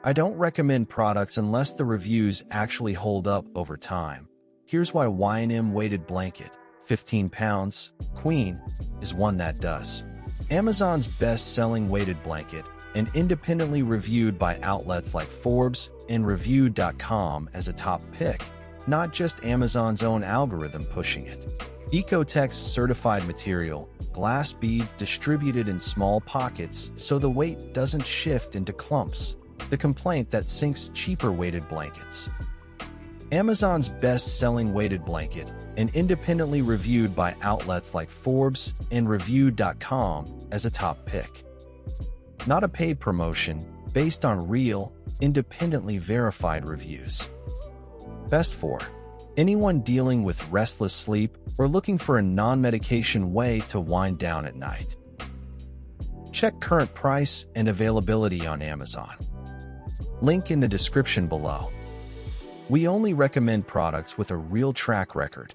I don't recommend products unless the reviews actually hold up over time. Here's why YnM weighted blanket, 15 pounds, queen, is one that does. Amazon's best-selling weighted blanket, and independently reviewed by outlets like Forbes and Review.com as a top pick, not just Amazon's own algorithm pushing it. Ecotex certified material, glass beads distributed in small pockets so the weight doesn't shift into clumps, the complaint that sinks cheaper weighted blankets. Amazon's best-selling weighted blanket, and independently reviewed by outlets like Forbes and Review.com as a top pick. Not a paid promotion, based on real, independently verified reviews. Best for anyone dealing with restless sleep or looking for a non-medication way to wind down at night. Check current price and availability on Amazon. Link in the description below. We only recommend products with a real track record